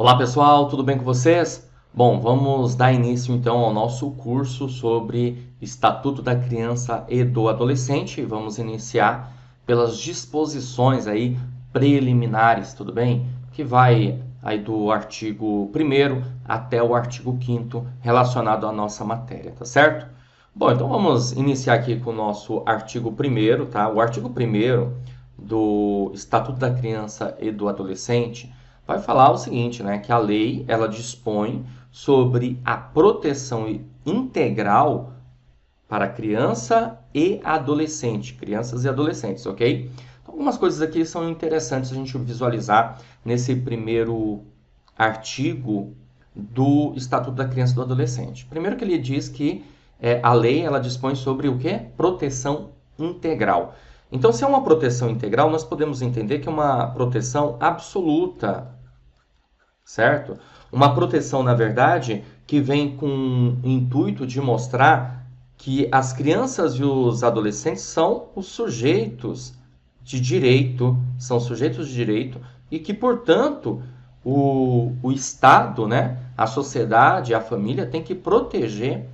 Olá pessoal, tudo bem com vocês? Bom, vamos dar início então ao nosso curso sobre Estatuto da Criança e do Adolescente. Vamos iniciar pelas disposições aí preliminares, tudo bem? Que vai aí do artigo 1º até o artigo 5º relacionado à nossa matéria, tá certo? Bom, então vamos iniciar aqui com o nosso artigo 1º, tá? O artigo 1º do Estatuto da Criança e do Adolescente vai falar o seguinte, né, que a lei ela dispõe sobre a proteção integral para criança e adolescente, crianças e adolescentes, ok? Então, algumas coisas aqui são interessantes a gente visualizar nesse primeiro artigo do Estatuto da Criança e do Adolescente. Primeiro que ele diz que a lei ela dispõe sobre o quê? Proteção integral. Então, se é uma proteção integral, nós podemos entender que é uma proteção absoluta, certo? Uma proteção, na verdade, que vem com o intuito de mostrar que as crianças e os adolescentes são os sujeitos de direito, e que, portanto, o Estado, né, a sociedade, a família tem que proteger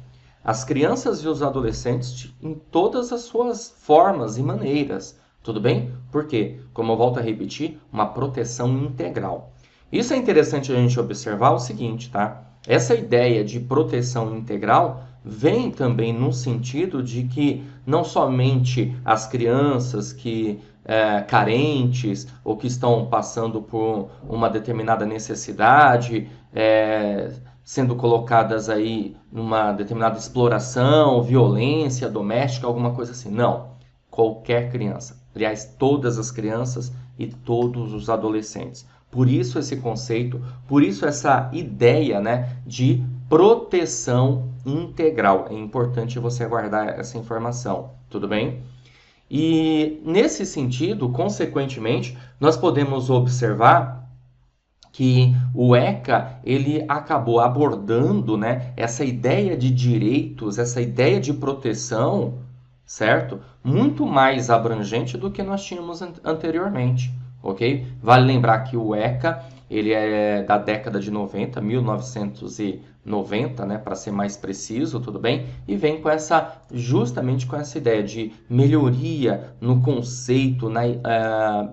as crianças e os adolescentes em todas as suas formas e maneiras, tudo bem? Porque, como eu volto a repetir, uma proteção integral. Isso é interessante a gente observar o seguinte, tá? Essa ideia de proteção integral vem também no sentido de que não somente as crianças que carentes ou que estão passando por uma determinada necessidade, sendo colocadas aí numa determinada exploração, violência doméstica, alguma coisa assim. Não. Qualquer criança. Aliás, todas as crianças e todos os adolescentes. Por isso esse conceito, por isso essa ideia, né, de proteção integral. É importante você guardar essa informação, tudo bem? E nesse sentido, consequentemente, nós podemos observar que o ECA ele acabou abordando, né, essa ideia de direitos, essa ideia de proteção, certo? Muito mais abrangente do que nós tínhamos anteriormente, ok? Vale lembrar que o ECA ele é da década de 90, 1990, né, para ser mais preciso, tudo bem? E vem com justamente com essa ideia de melhoria no conceito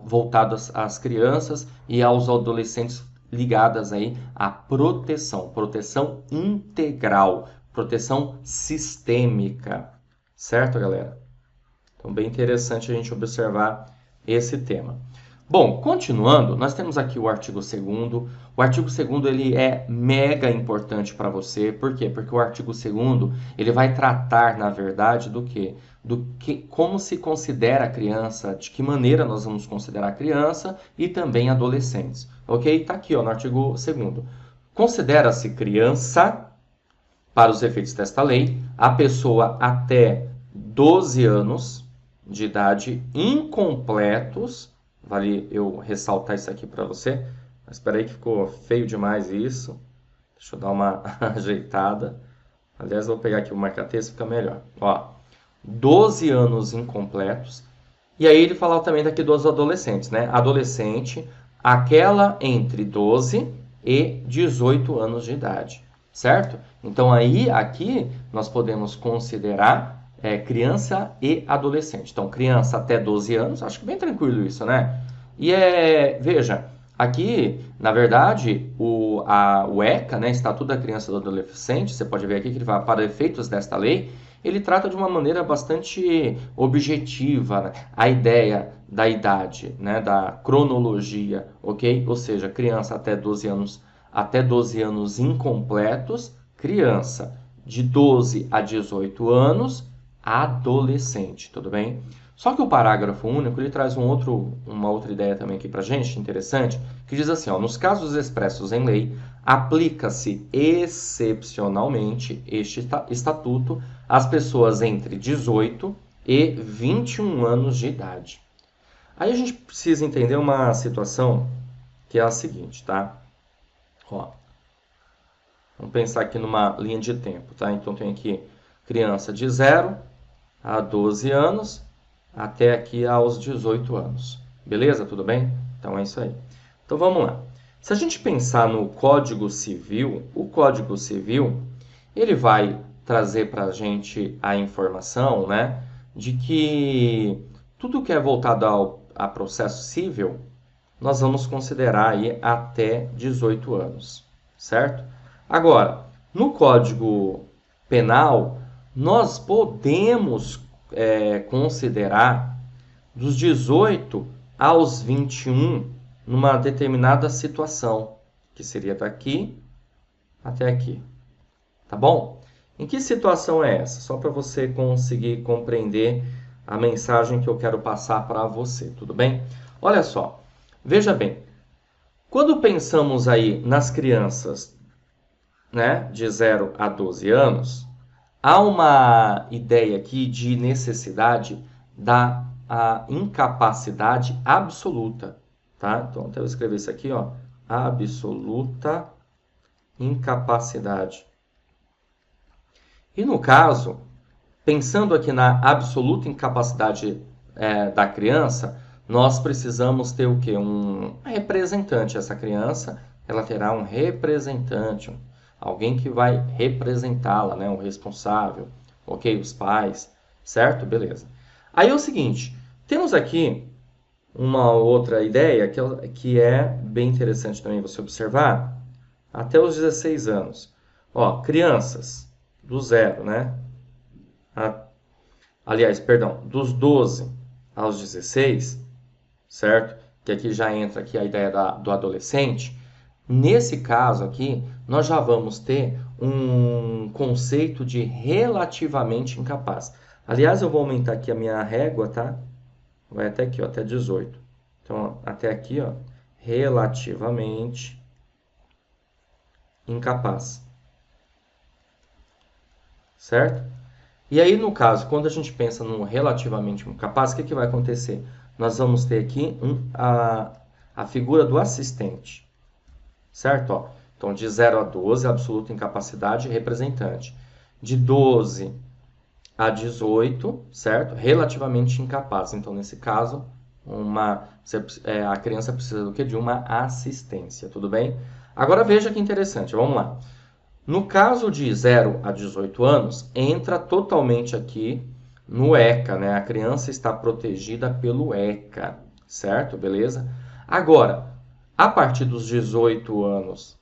voltado às crianças e aos adolescentes ligadas aí à proteção integral, proteção sistêmica, certo, galera? Então, bem interessante a gente observar esse tema. Bom, continuando, nós temos aqui o artigo 2º. O artigo 2º ele é mega importante para você. Por quê? Porque o artigo 2º ele vai tratar, na verdade, do quê? Como se considera a criança, de que maneira nós vamos considerar a criança e também adolescentes. Ok? Está aqui, ó, no artigo 2º. Considera-se criança, para os efeitos desta lei, a pessoa até 12 anos de idade incompletos. Vale eu ressaltar isso aqui para você. Mas espera aí que ficou feio demais isso. Deixa eu dar uma ajeitada. Aliás, eu vou pegar aqui o marca-texto, fica melhor. Ó, 12 anos incompletos. E aí ele fala também daqui dos adolescentes, né? Adolescente, aquela entre 12 e 18 anos de idade, certo? Então aí, aqui, nós podemos considerar criança e adolescente. Então, criança até 12 anos, acho que bem tranquilo isso, né? E veja, aqui, na verdade, o ECA, né, Estatuto da Criança e do Adolescente, você pode ver aqui que ele vai, para efeitos desta lei, ele trata de uma maneira bastante objetiva, né, a ideia da idade, né, da cronologia, ok? Ou seja, criança até 12 anos incompletos, criança de 12 a 18 anos, adolescente, tudo bem? Só que o parágrafo único ele traz uma outra ideia também aqui para gente, interessante, que diz assim, ó, nos casos expressos em lei, aplica-se excepcionalmente este estatuto às pessoas entre 18 e 21 anos de idade. Aí a gente precisa entender uma situação que é a seguinte, tá? Ó, vamos pensar aqui numa linha de tempo, tá? Então tem aqui criança de 0 a 12 anos, até aqui aos 18 anos. Beleza? Tudo bem? Então é isso aí. Então vamos lá. Se a gente pensar no Código Civil, o Código Civil, ele vai trazer para a gente a informação, né, de que tudo que é voltado a processo civil, nós vamos considerar aí até 18 anos, certo? Agora, no Código Penal, nós podemos considerar dos 18 aos 21 numa determinada situação, que seria daqui até aqui. Tá bom? Em que situação é essa? Só para você conseguir compreender a mensagem que eu quero passar para você, tudo bem? Olha só, veja bem, quando pensamos aí nas crianças, né, de 0 a 12 anos, há uma ideia aqui de necessidade da incapacidade absoluta, tá? Então, até eu escrever isso aqui, ó, absoluta incapacidade. E no caso, pensando aqui na absoluta incapacidade da criança, nós precisamos ter o quê? Um representante. Essa criança, ela terá um representante, alguém que vai representá-la, né? Um responsável, ok? Os pais, certo? Beleza. Aí é o seguinte, temos aqui uma outra ideia que é bem interessante também você observar, até os 16 anos. Ó, crianças do 0, né? Aliás, perdão, dos 12 aos 16, certo? Que aqui já entra aqui a ideia do adolescente. Nesse caso aqui, nós já vamos ter um conceito de relativamente incapaz. Aliás, eu vou aumentar aqui a minha régua, tá? Vai até aqui, ó, até 18. Então, até aqui, ó, relativamente incapaz. Certo? E aí, no caso, quando a gente pensa no relativamente incapaz, o que vai acontecer? Nós vamos ter aqui a figura do assistente. Certo? Ó, então, de 0 a 12, absoluta incapacidade, representante. De 12 a 18, certo? Relativamente incapaz. Então, nesse caso, a criança precisa do quê? De uma assistência, tudo bem? Agora veja que interessante, vamos lá. No caso de 0 a 18 anos, entra totalmente aqui no ECA, né? A criança está protegida pelo ECA, certo? Beleza? Agora, a partir dos 18 anos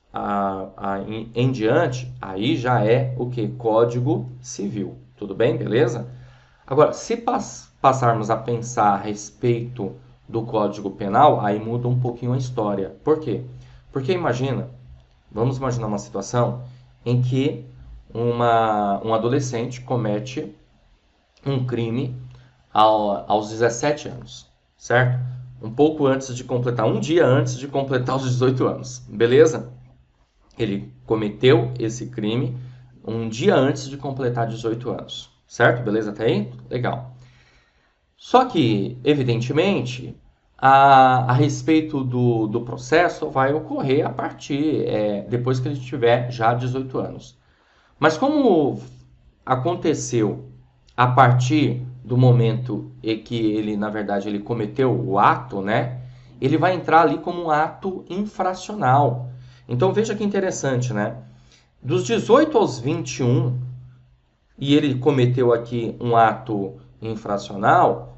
em diante, aí já é o que? Código Civil. Tudo bem? Beleza? Agora, se passarmos a pensar a respeito do Código Penal, aí muda um pouquinho a história. Por quê? Porque vamos imaginar uma situação em que um adolescente comete um crime aos 17 anos, certo? Um dia antes de completar os 18 anos, beleza? Ele cometeu esse crime um dia antes de completar 18 anos, certo? Beleza até aí? Legal. Só que, evidentemente, a respeito do processo vai ocorrer a partir, depois que ele tiver já 18 anos. Mas como aconteceu a partir do momento em que ele, na verdade, ele cometeu o ato, né? Ele vai entrar ali como um ato infracional. Então veja que interessante, né? Dos 18 aos 21, e ele cometeu aqui um ato infracional,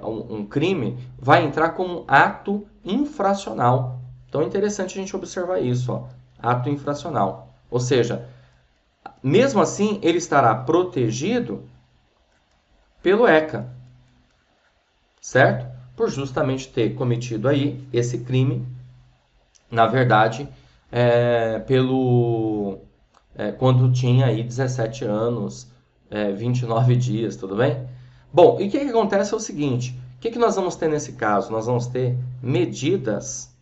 um crime, vai entrar como ato infracional. Então é interessante a gente observar isso, ó, ato infracional. Ou seja, mesmo assim, ele estará protegido pelo ECA, certo? Por justamente ter cometido aí esse crime, na verdade, quando tinha aí 17 anos, 29 dias, tudo bem? Bom, e o que acontece é o seguinte, o que nós vamos ter nesse caso? Nós vamos ter medidas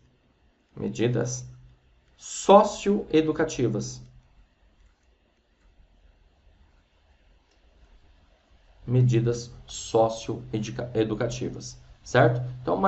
socioeducativas. Medidas socioeducativas, certo? Então,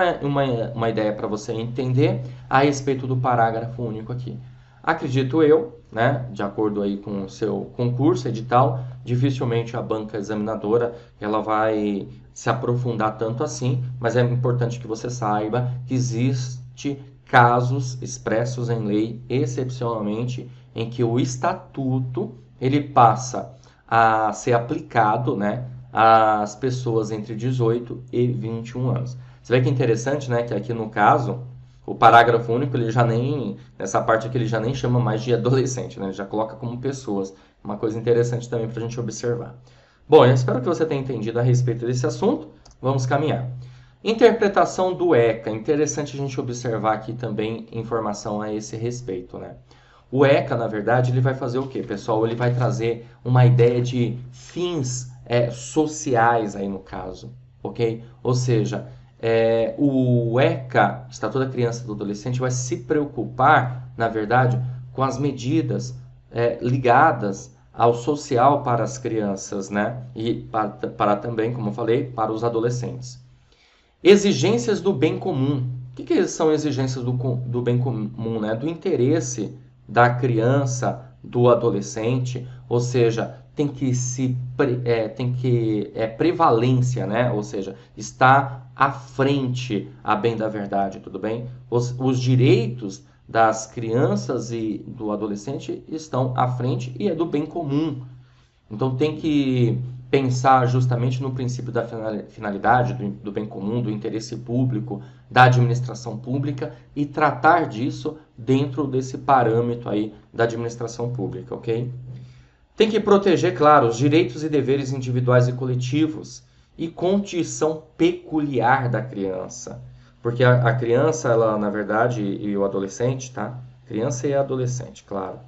uma ideia para você entender a respeito do parágrafo único aqui. Acredito eu, né, de acordo aí com o seu concurso, edital, dificilmente a banca examinadora ela vai se aprofundar tanto assim, mas é importante que você saiba que existe casos expressos em lei, excepcionalmente, em que o estatuto ele passa a ser aplicado, né, às pessoas entre 18 e 21 anos. Você vê que é interessante, né, que aqui no caso, o parágrafo único, ele já nem, nessa parte aqui, ele já nem chama mais de adolescente, né, ele já coloca como pessoas. Uma coisa interessante também para a gente observar. Bom, eu espero que você tenha entendido a respeito desse assunto. Vamos caminhar. Interpretação do ECA. Interessante a gente observar aqui também informação a esse respeito, né? O ECA, na verdade, ele vai fazer o quê, pessoal? Ele vai trazer uma ideia de fins sociais aí no caso, ok? Ou seja, o ECA, Estatuto da Criança e do Adolescente, vai se preocupar, na verdade, com as medidas ligadas ao social para as crianças, né? E para também, como eu falei, para os adolescentes. Exigências do bem comum. O que são exigências do bem comum, né? Do interesse da criança, do adolescente, ou seja, tem que prevalência, né? Ou seja, está à frente a bem da verdade, tudo bem? Os direitos das crianças e do adolescente estão à frente e é do bem comum. Então tem que pensar justamente no princípio da finalidade, do bem comum, do interesse público, da administração pública e tratar disso dentro desse parâmetro aí da administração pública, ok? Tem que proteger, claro, os direitos e deveres individuais e coletivos e condição peculiar da criança. Porque a criança, ela, na verdade, e o adolescente, tá? Criança e adolescente, claro.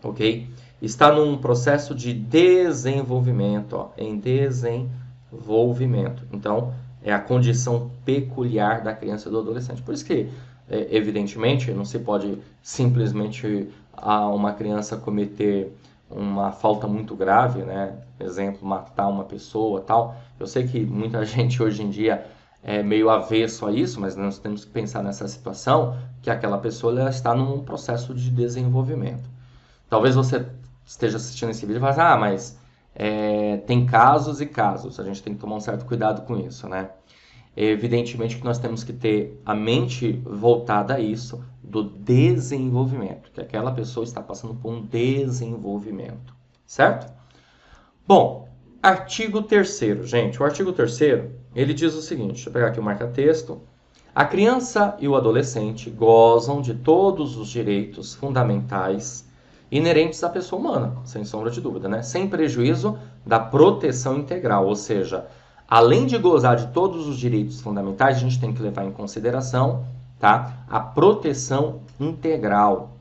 Ok? Está num processo de desenvolvimento, ó, em desenvolvimento. Então, é a condição peculiar da criança e do adolescente. Por isso que, evidentemente, não se pode simplesmente uma criança cometer uma falta muito grave, né? Exemplo, matar uma pessoa, tal. Eu sei que muita gente hoje em dia é meio avesso a isso, mas nós temos que pensar nessa situação que aquela pessoa ela está num processo de desenvolvimento. Talvez você esteja assistindo esse vídeo e fale, mas tem casos e casos, a gente tem que tomar um certo cuidado com isso, né? Evidentemente que nós temos que ter a mente voltada a isso, do desenvolvimento, que aquela pessoa está passando por um desenvolvimento, certo? Bom, artigo 3º, gente, o artigo 3º, ele diz o seguinte, deixa eu pegar aqui o marca-texto. A criança e o adolescente gozam de todos os direitos fundamentais inerentes à pessoa humana, sem sombra de dúvida, né? Sem prejuízo da proteção integral, ou seja, além de gozar de todos os direitos fundamentais, a gente tem que levar em consideração, tá, a proteção integral,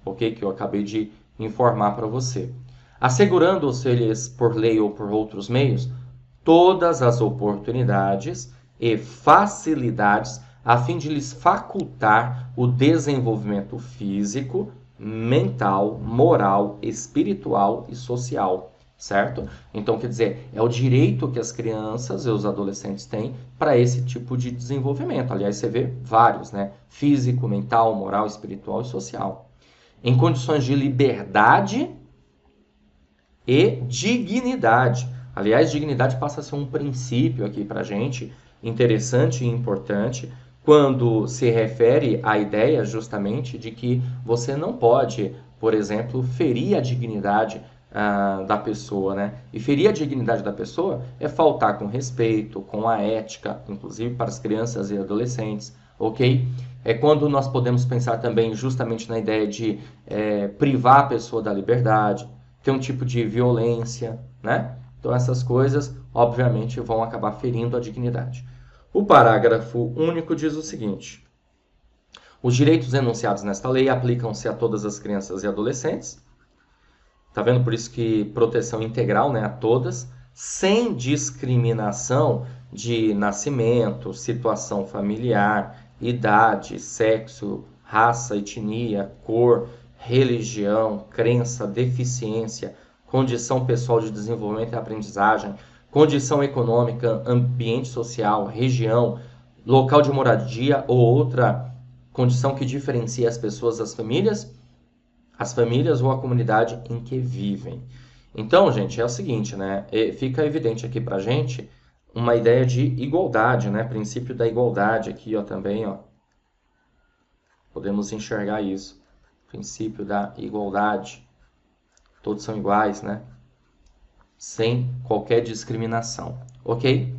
ok? Que eu acabei de informar para você. Assegurando-se-lhes por lei ou por outros meios todas as oportunidades e facilidades a fim de lhes facultar o desenvolvimento físico, mental, moral, espiritual e social, certo? Então, quer dizer, é o direito que as crianças e os adolescentes têm para esse tipo de desenvolvimento. Aliás, você vê vários, né? Físico, mental, moral, espiritual e social. Em condições de liberdade e dignidade. Aliás, dignidade passa a ser um princípio aqui para a gente, interessante e importante, quando se refere à ideia justamente de que você não pode, por exemplo, ferir a dignidade da pessoa, né? E ferir a dignidade da pessoa é faltar com respeito, com a ética, inclusive para as crianças e adolescentes, ok? É quando nós podemos pensar também justamente na ideia de privar a pessoa da liberdade, ter um tipo de violência, né? Então essas coisas, obviamente, vão acabar ferindo a dignidade. O parágrafo único diz o seguinte: os direitos enunciados nesta lei aplicam-se a todas as crianças e adolescentes. Tá vendo? Por isso que proteção integral, né, a todas, sem discriminação de nascimento, situação familiar, idade, sexo, raça, etnia, cor, religião, crença, deficiência, condição pessoal de desenvolvimento e aprendizagem, condição econômica, ambiente social, região, local de moradia ou outra condição que diferencia as pessoas das famílias, as famílias ou a comunidade em que vivem. Então, gente, é o seguinte, né? Fica evidente aqui pra gente uma ideia de igualdade, né? Princípio da igualdade aqui, ó, também, ó. Podemos enxergar isso. Princípio da igualdade. Todos são iguais, né? Sem qualquer discriminação. Ok?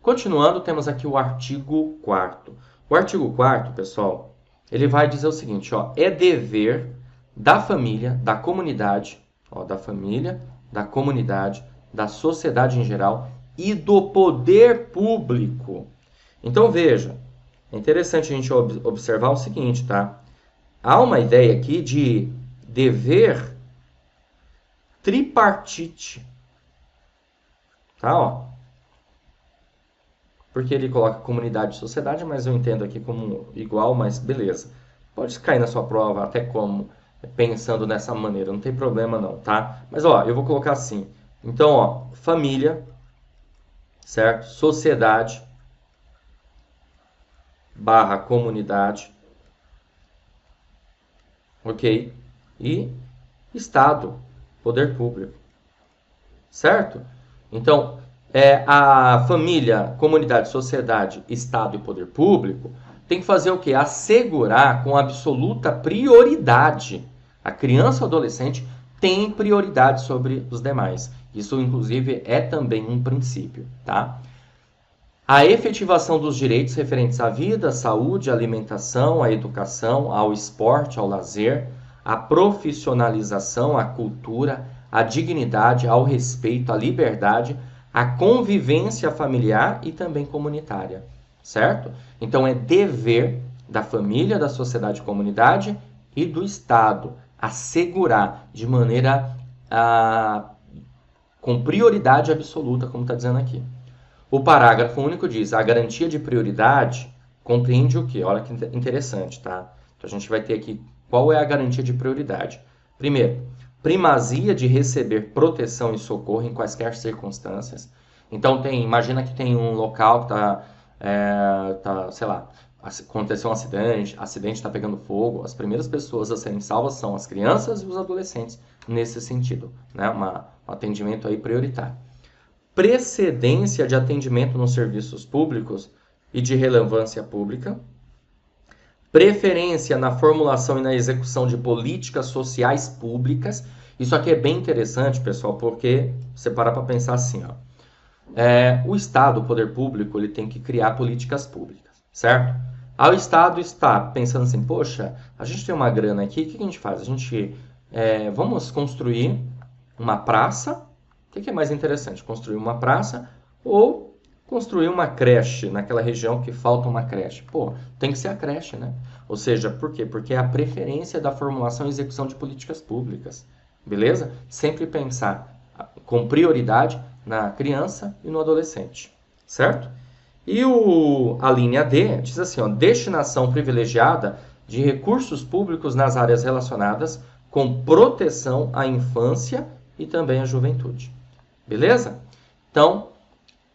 Continuando, temos aqui o artigo 4º. O artigo 4º, pessoal, ele vai dizer o seguinte, ó, é dever da família, da comunidade, ó, da família, da comunidade, da sociedade em geral e do poder público. Então, veja, é interessante a gente observar o seguinte, tá? Há uma ideia aqui de dever tripartite, tá? Ó, porque ele coloca comunidade e sociedade, mas eu entendo aqui como igual, mas beleza. Pode cair na sua prova até como pensando dessa maneira, não tem problema não, tá? Mas ó, eu vou colocar assim. Então, ó, família, certo? Sociedade barra comunidade, ok? E Estado, poder público, certo? Então, a família, comunidade, sociedade, Estado e poder público tem que fazer o quê? Assegurar com absoluta prioridade. A criança ou adolescente tem prioridade sobre os demais. Isso, inclusive, é também um princípio, tá? A efetivação dos direitos referentes à vida, à saúde, à alimentação, à educação, ao esporte, ao lazer, à profissionalização, à cultura, à dignidade, ao respeito, à liberdade, à convivência familiar e também comunitária, certo? Então é dever da família, da sociedade e comunidade e do Estado assegurar de maneira com prioridade absoluta, como está dizendo aqui. O parágrafo único diz: a garantia de prioridade compreende o quê? Olha que interessante, tá? Então a gente vai ter aqui qual é a garantia de prioridade. Primeiro, primazia de receber proteção e socorro em quaisquer circunstâncias. Então imagina que tem um local que sei lá, aconteceu um acidente está pegando fogo, as primeiras pessoas a serem salvas são as crianças e os adolescentes nesse sentido, né? Um atendimento aí prioritário. Precedência de atendimento nos serviços públicos e de relevância pública, preferência na formulação e na execução de políticas sociais públicas. Isso aqui é bem interessante, pessoal, porque você para pensar assim, ó, o Estado, o poder público, ele tem que criar políticas públicas, certo? Aí o Estado está pensando assim, poxa, a gente tem uma grana aqui, o que a gente faz? A gente vamos construir uma praça. O que é mais interessante? Construir uma praça ou construir uma creche naquela região que falta uma creche? Pô, tem que ser a creche, né? Ou seja, por quê? Porque é a preferência da formulação e execução de políticas públicas. Beleza? Sempre pensar com prioridade na criança e no adolescente. Certo? E a linha D diz assim, ó, destinação privilegiada de recursos públicos nas áreas relacionadas com proteção à infância e também à juventude. Beleza? Então,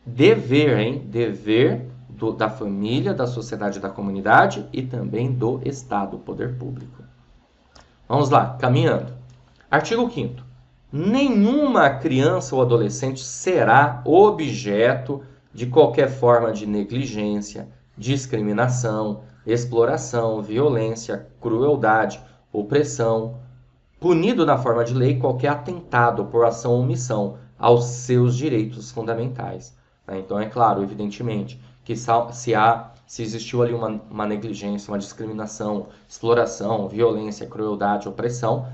dever, hein? Dever da família, da sociedade e da comunidade e também do Estado, poder público. Vamos lá, caminhando. Artigo 5º. Nenhuma criança ou adolescente será objeto de qualquer forma de negligência, discriminação, exploração, violência, crueldade, opressão, punido na forma de lei qualquer atentado por ação ou omissão aos seus direitos fundamentais. Então, é claro, evidentemente, que se existiu ali uma negligência, uma discriminação, exploração, violência, crueldade, opressão,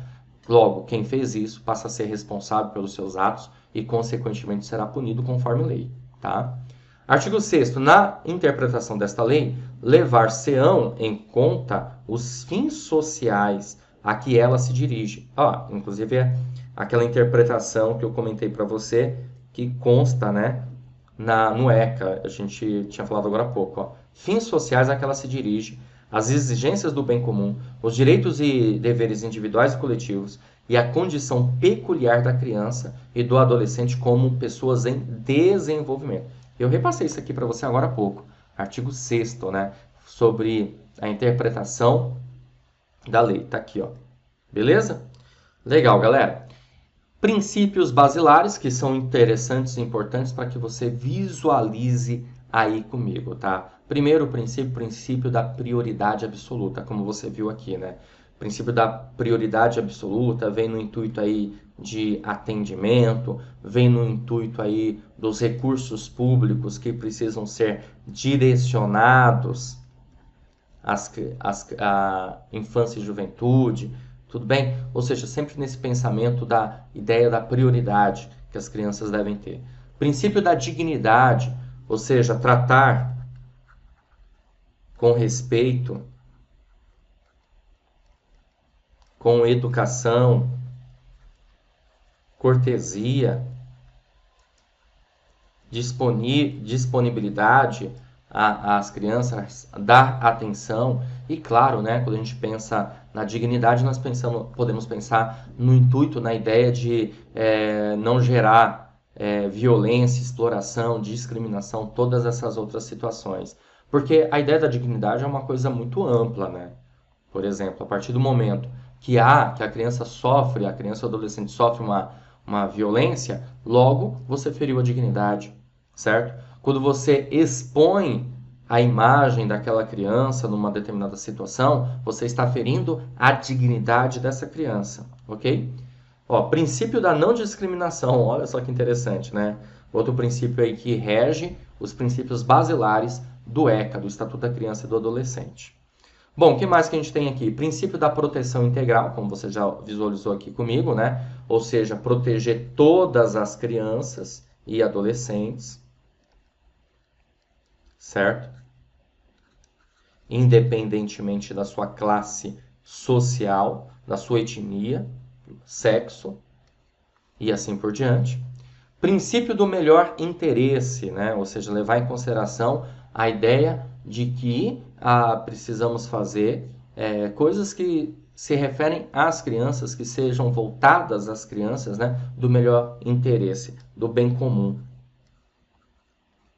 logo, quem fez isso passa a ser responsável pelos seus atos e, consequentemente, será punido conforme lei. Tá? Artigo 6º. Na interpretação desta lei, levar-se-ão em conta os fins sociais a que ela se dirige. Inclusive é aquela interpretação que eu comentei para você, que consta, né, no ECA, a gente tinha falado agora há pouco. Ó. Fins sociais a que ela se dirige, as exigências do bem comum, os direitos e deveres individuais e coletivos e a condição peculiar da criança e do adolescente como pessoas em desenvolvimento. Eu repassei isso aqui para você agora há pouco, artigo 6º, né, sobre a interpretação da lei. Tá aqui, ó. Beleza? Legal, galera. Princípios basilares que são interessantes e importantes para que você visualize aí comigo, tá? Primeiro princípio, princípio da prioridade absoluta, como você viu aqui, né? O princípio da prioridade absoluta vem no intuito aí de atendimento, vem no intuito aí dos recursos públicos que precisam ser direcionados à infância e juventude, tudo bem? Ou seja, sempre nesse pensamento da ideia da prioridade que as crianças devem ter. Princípio da dignidade, ou seja, tratar com respeito, com educação, cortesia, disponibilidade às crianças, dar atenção. E claro, né, quando a gente pensa na dignidade, nós podemos pensar no intuito, na ideia de não gerar violência, exploração, discriminação, todas essas outras situações. Porque a ideia da dignidade é uma coisa muito ampla, né? Por exemplo, a partir do momento que a criança sofre, a criança ou adolescente sofre uma violência, logo você feriu a dignidade, certo? Quando você expõe a imagem daquela criança numa determinada situação, você está ferindo a dignidade dessa criança, ok? Ó, princípio da não discriminação, olha só que interessante, né? Outro princípio aí que rege os princípios basilares do ECA, do Estatuto da Criança e do Adolescente. Bom, o que mais que a gente tem aqui? Princípio da proteção integral, como você já visualizou aqui comigo, né? Ou seja, proteger todas as crianças e adolescentes, certo? Independentemente da sua classe social, da sua etnia, sexo e assim por diante. Princípio do melhor interesse, né? Ou seja, levar em consideração a ideia de que precisamos fazer coisas que se referem às crianças, que sejam voltadas às crianças, né? Do melhor interesse, do bem comum.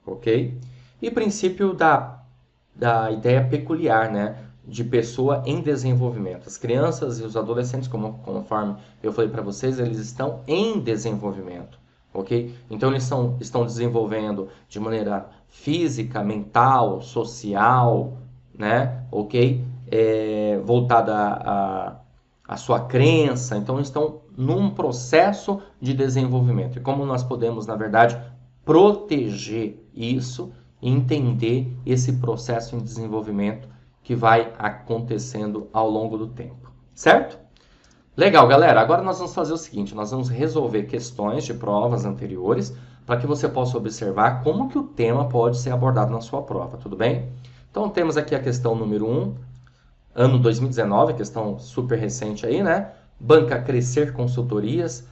Ok? E princípio da ideia peculiar, né? De pessoa em desenvolvimento. As crianças e os adolescentes, conforme eu falei para vocês, eles estão em desenvolvimento, ok? Então eles estão desenvolvendo de maneira física, mental, social, né? Ok? Voltada à sua crença. Então estão num processo de desenvolvimento. E como nós podemos, na verdade, proteger isso e entender esse processo em desenvolvimento que vai acontecendo ao longo do tempo, certo? Legal, galera. Agora nós vamos fazer o seguinte, nós vamos resolver questões de provas anteriores para que você possa observar como que o tema pode ser abordado na sua prova, tudo bem? Então temos aqui a questão número 1, ano 2019, questão super recente aí, né? Banca Crescer Consultorias,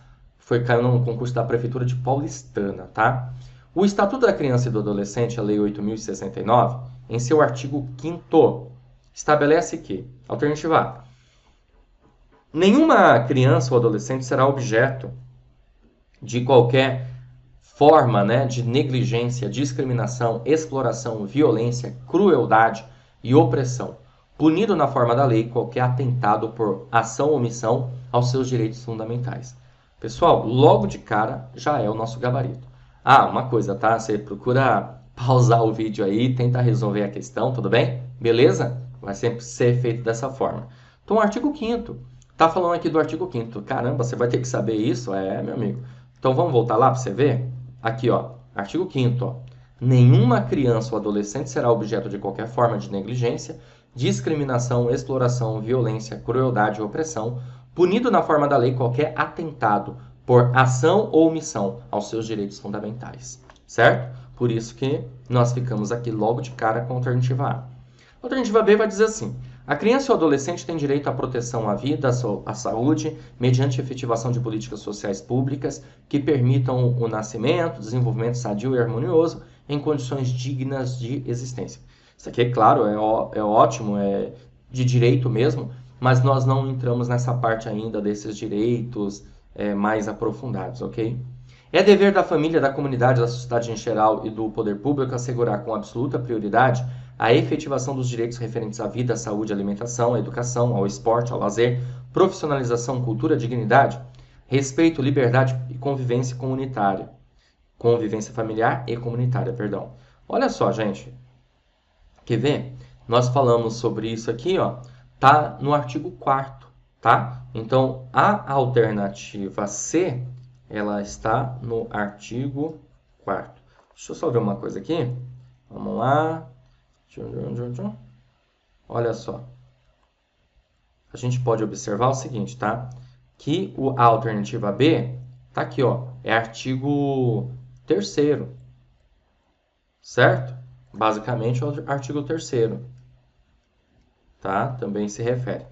caiu no concurso da Prefeitura de Paulistana, tá? O Estatuto da Criança e do Adolescente, a Lei 8.069, em seu artigo 5º, estabelece que, alternativa A, nenhuma criança ou adolescente será objeto de qualquer forma, né, de negligência, discriminação, exploração, violência, crueldade e opressão, punido na forma da lei qualquer atentado por ação ou omissão aos seus direitos fundamentais. Pessoal, logo de cara já é o nosso gabarito. Uma coisa, tá? Você procura pausar o vídeo aí, tenta resolver a questão, tudo bem? Beleza? Vai sempre ser feito dessa forma. Então, o artigo 5º. Tá falando aqui do artigo 5º. Caramba, você vai ter que saber isso? Meu amigo. Então, vamos voltar lá para você ver? Aqui, ó. Artigo 5º, ó. Nenhuma criança ou adolescente será objeto de qualquer forma de negligência, discriminação, exploração, violência, crueldade ou opressão, punido na forma da lei qualquer atentado por ação ou omissão aos seus direitos fundamentais, certo? Por isso que nós ficamos aqui logo de cara com a alternativa A. A alternativa B vai dizer assim: a criança ou adolescente tem direito à proteção à vida, à saúde, mediante efetivação de políticas sociais públicas que permitam o nascimento, desenvolvimento sadio e harmonioso em condições dignas de existência. Isso aqui, é claro, é ótimo, é de direito mesmo, mas nós não entramos nessa parte ainda desses direitos mais aprofundados, ok? É dever da família, da comunidade, da sociedade em geral e do poder público assegurar com absoluta prioridade a efetivação dos direitos referentes à vida, à saúde, à alimentação, à educação, ao esporte, ao lazer, profissionalização, cultura, dignidade. respeito, liberdade e convivência comunitária. Convivência familiar e comunitária, perdão. Olha só, gente. Quer ver? Nós falamos sobre isso aqui, ó. Tá no artigo 4º, tá? Então, a alternativa C, ela está no artigo 4º. Deixa eu só ver uma coisa aqui. Vamos lá. Olha só. A gente pode observar o seguinte, tá? Que a alternativa B tá aqui, ó. É artigo 3º, certo? Basicamente, é o artigo 3º, tá? Também se refere.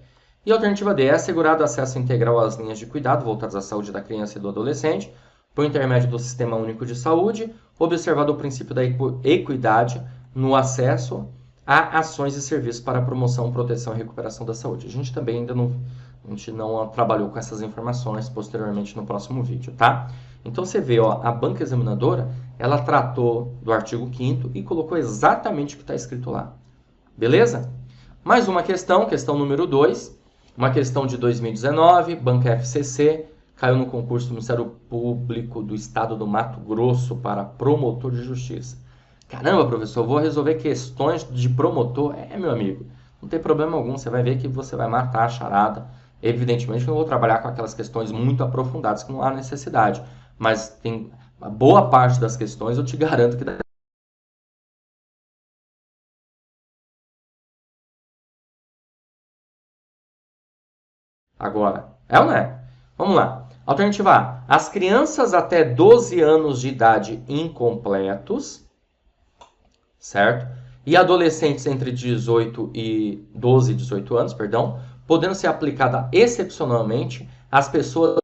E a alternativa D é assegurado acesso integral às linhas de cuidado voltadas à saúde da criança e do adolescente, por intermédio do Sistema Único de Saúde, observado o princípio da equidade no acesso a ações e serviços para a promoção, proteção e recuperação da saúde. A gente também ainda não, trabalhou com essas informações posteriormente no próximo vídeo, tá? Então você vê, ó, a banca examinadora, ela tratou do artigo 5º e colocou exatamente o que está escrito lá. Beleza? Mais uma questão, questão número 2, uma questão de 2019, banca FCC, caiu no concurso do Ministério Público do Estado do Mato Grosso para promotor de justiça. Caramba, professor, eu vou resolver questões de promotor? Meu amigo, não tem problema algum, você vai ver que você vai matar a charada. Evidentemente que eu não vou trabalhar com aquelas questões muito aprofundadas, que não há necessidade. Mas tem uma boa parte das questões, eu te garanto que dá. Agora, é ou não é? Vamos lá. Alternativa A. As crianças até 12 anos de idade incompletos, certo? E adolescentes entre 18 e 12 e 18 anos, perdão, podendo ser aplicada excepcionalmente às pessoas.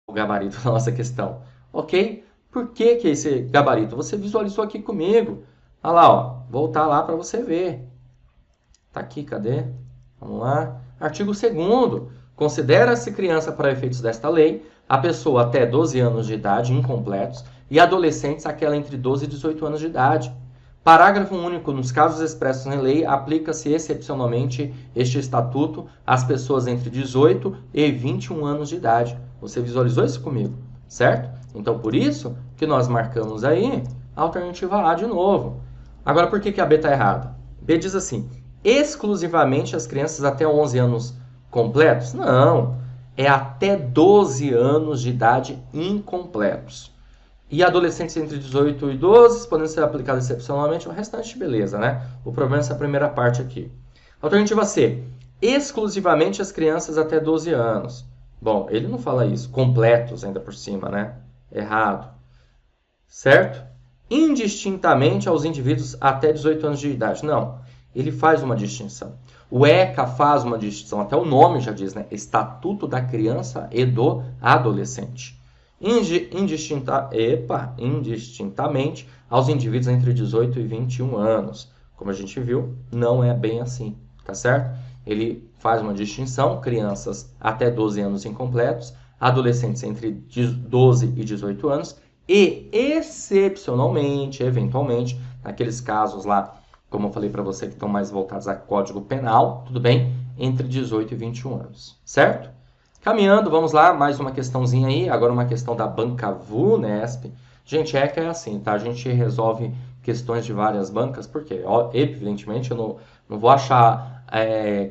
O gabarito da nossa questão, ok? Por que que esse gabarito? Você visualizou aqui comigo. Olha lá, ó. Voltar lá para você ver. Tá aqui, cadê? Vamos lá. Artigo 2º. Considera-se criança para efeitos desta lei a pessoa até 12 anos de idade incompletos e adolescentes aquela entre 12 e 18 anos de idade. Parágrafo único. Nos casos expressos em lei, aplica-se excepcionalmente este estatuto às pessoas entre 18 e 21 anos de idade. Você visualizou isso comigo, certo? Então, por isso que nós marcamos aí a alternativa A de novo. Agora, por que a B está errada? B diz assim, exclusivamente as crianças até 11 anos completos? Não, é até 12 anos de idade incompletos. E adolescentes entre 18 e 12, podendo ser aplicados excepcionalmente, o restante, beleza, né? O problema é essa primeira parte aqui. Alternativa C, exclusivamente as crianças até 12 anos. Bom, ele não fala isso, completos ainda por cima, né? Errado. Certo? Indistintamente aos indivíduos até 18 anos de idade. Não, ele faz uma distinção. O ECA faz uma distinção, até o nome já diz, né? Estatuto da Criança e do Adolescente. Indistintamente aos indivíduos entre 18 e 21 anos. Como a gente viu, não é bem assim, tá certo? Ele faz uma distinção, crianças até 12 anos incompletos, adolescentes entre 12 e 18 anos e, excepcionalmente, eventualmente, naqueles casos lá, como eu falei para você, que estão mais voltados a Código Penal, tudo bem? Entre 18 e 21 anos, certo? Caminhando, vamos lá, mais uma questãozinha aí, agora uma questão da banca VUNESP. Gente, é que é assim, tá? A gente resolve questões de várias bancas, porque, evidentemente, eu não vou achar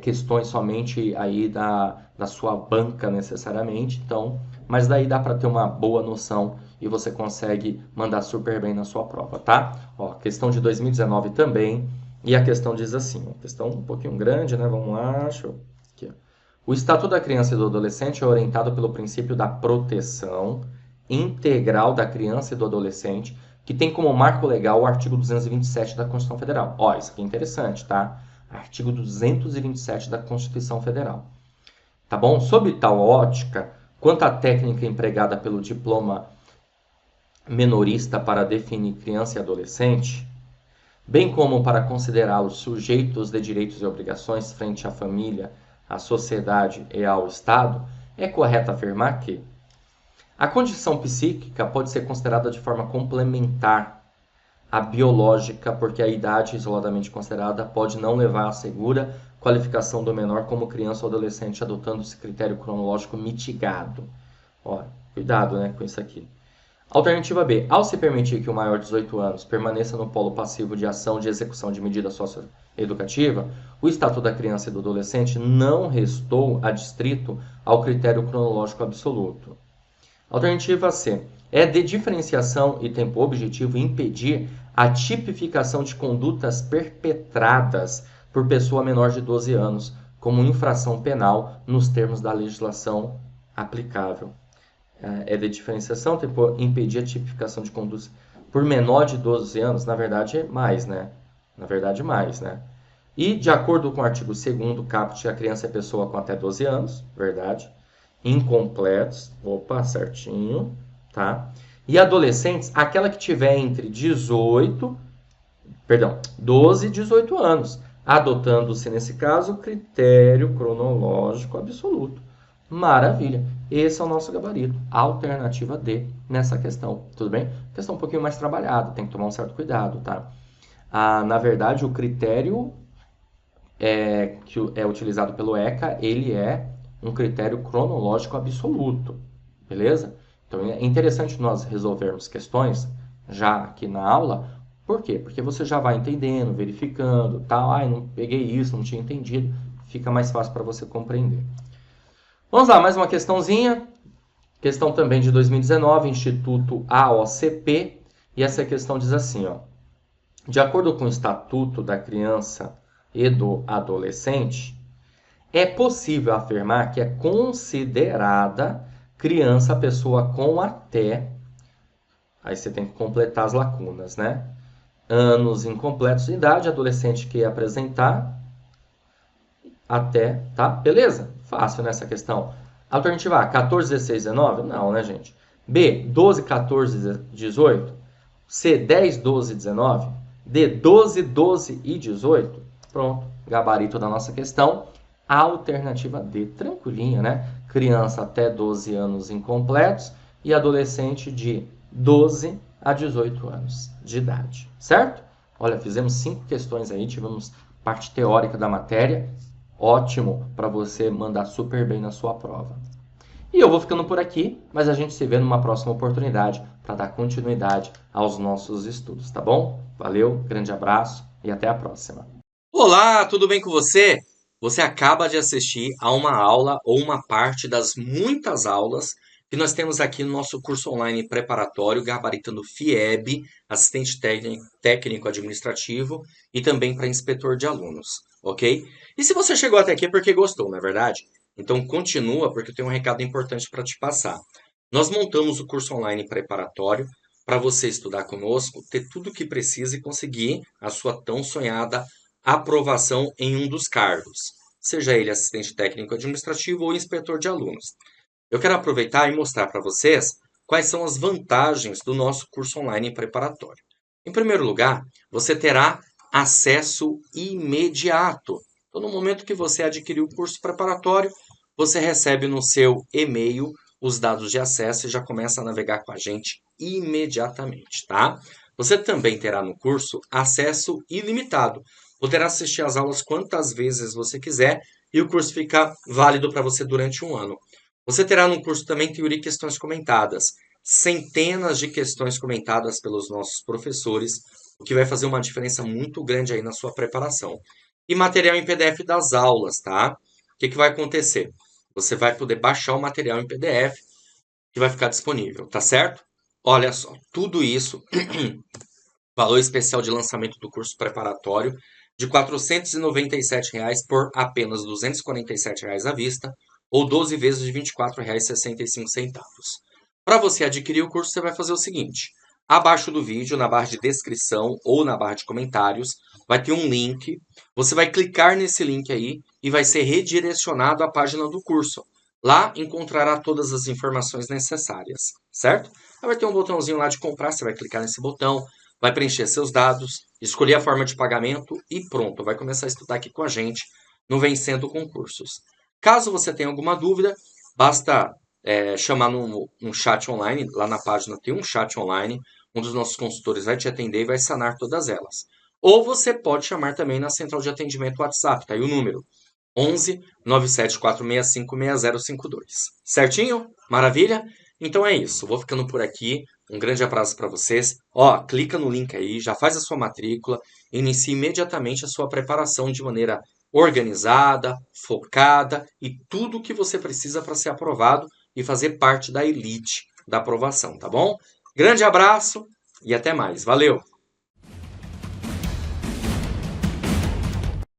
questões somente aí da sua banca necessariamente, então, mas daí dá para ter uma boa noção e você consegue mandar super bem na sua prova, tá? Ó, questão de 2019 também, e a questão diz assim, uma questão um pouquinho grande, né? Vamos lá, deixa eu... Aqui, ó. O Estatuto da Criança e do Adolescente é orientado pelo princípio da proteção integral da criança e do adolescente, que tem como marco legal o artigo 227 da Constituição Federal. Ó, isso aqui é interessante, tá? Artigo 227 da Constituição Federal. Tá bom? Sob tal ótica, quanto à técnica empregada pelo diploma menorista para definir criança e adolescente, bem como para considerá-los sujeitos de direitos e obrigações frente à família, à sociedade e ao Estado, é correto afirmar que a condição psíquica pode ser considerada de forma complementar a biológica, porque a idade isoladamente considerada pode não levar à segura qualificação do menor como criança ou adolescente, adotando esse critério cronológico mitigado. Ó, cuidado, né, com isso aqui. Alternativa B. Ao se permitir que o maior de 18 anos permaneça no polo passivo de ação de execução de medida socioeducativa, o Estatuto da Criança e do Adolescente não restou adstrito ao critério cronológico absoluto. Alternativa C. É de diferenciação e tem por objetivo impedir a tipificação de condutas perpetradas por pessoa menor de 12 anos como infração penal nos termos da legislação aplicável. É de diferenciação, tem por impedir a tipificação de condutas por menor de 12 anos, na verdade é mais, né? Na verdade mais, né? E de acordo com o artigo 2º caput, a criança é pessoa com até 12 anos, verdade? Incompletos, opa, certinho, tá? E adolescentes, aquela que tiver entre 12 e 18 anos, adotando-se nesse caso o critério cronológico absoluto. Maravilha, esse é o nosso gabarito, alternativa D nessa questão, tudo bem? Questão um pouquinho mais trabalhada, tem que tomar um certo cuidado, tá? Na verdade, o critério que é utilizado pelo ECA, ele é um critério cronológico absoluto, beleza? Então é interessante nós resolvermos questões já aqui na aula, por quê? Porque você já vai entendendo, verificando, tal, não peguei isso, não tinha entendido, fica mais fácil para você compreender. Vamos lá, mais uma questãozinha, questão também de 2019, Instituto AOCP, e essa questão diz assim, ó, de acordo com o Estatuto da Criança e do Adolescente, é possível afirmar que é considerada criança a pessoa com até, aí você tem que completar as lacunas, né? Anos incompletos de idade, adolescente que apresentar até, tá? Beleza? Fácil nessa questão. Alternativa A, 14, 16, 19? Não, né, gente? B, 12, 14, 18? C, 10, 12, 19? D, 12, 12 e 18? Pronto, gabarito da nossa questão. Alternativa D, tranquilinha, né? Criança até 12 anos incompletos e adolescente de 12 a 18 anos de idade, certo? Olha, fizemos 5 questões aí, tivemos parte teórica da matéria. Ótimo para você mandar super bem na sua prova. E eu vou ficando por aqui, mas a gente se vê numa próxima oportunidade para dar continuidade aos nossos estudos, tá bom? Valeu, grande abraço e até a próxima. Olá, tudo bem com você? Você acaba de assistir a uma aula ou uma parte das muitas aulas que nós temos aqui no nosso curso online preparatório, gabaritando FIEB, assistente técnico administrativo e também para inspetor de alunos, ok? E se você chegou até aqui é porque gostou, não é verdade? Então continua porque eu tenho um recado importante para te passar. Nós montamos o curso online preparatório para você estudar conosco, ter tudo o que precisa e conseguir a sua tão sonhada aprovação em um dos cargos, seja ele assistente técnico administrativo ou inspetor de alunos. Eu quero aproveitar e mostrar para vocês quais são as vantagens do nosso curso online preparatório. Em primeiro lugar, você terá acesso imediato. Então, no momento que você adquirir o curso preparatório, você recebe no seu e-mail os dados de acesso e já começa a navegar com a gente imediatamente, tá? Você também terá no curso acesso ilimitado. Poderá assistir às aulas quantas vezes você quiser e o curso fica válido para você durante um ano. Você terá no curso também teoria e questões comentadas. Centenas de questões comentadas pelos nossos professores, o que vai fazer uma diferença muito grande aí na sua preparação. E material em PDF das aulas, tá? O que vai acontecer? Você vai poder baixar o material em PDF que vai ficar disponível, tá certo? Olha só, tudo isso, valor especial de lançamento do curso preparatório, de R$ 497 por apenas R$ 247 à vista, ou 12 vezes de R$ 24,65. Para você adquirir o curso, você vai fazer o seguinte: abaixo do vídeo, na barra de descrição ou na barra de comentários, vai ter um link. Você vai clicar nesse link aí e vai ser redirecionado à página do curso. Lá encontrará todas as informações necessárias, certo? Aí vai ter um botãozinho lá de comprar, você vai clicar nesse botão, vai preencher seus dados, escolher a forma de pagamento e pronto, vai começar a estudar aqui com a gente no Vencendo Concursos. Caso você tenha alguma dúvida, basta chamar no chat online, lá na página tem um chat online, Um dos nossos consultores vai te atender e vai sanar todas elas. Ou você pode chamar também na central de atendimento WhatsApp, tá aí o número 11 97465 6052. Certinho? Maravilha? Então é isso. Vou ficando por aqui. Um grande abraço para vocês. Ó, clica no link aí, já faz a sua matrícula, inicie imediatamente a sua preparação de maneira organizada, focada e tudo o que você precisa para ser aprovado e fazer parte da elite da aprovação, tá bom? Grande abraço e até mais. Valeu!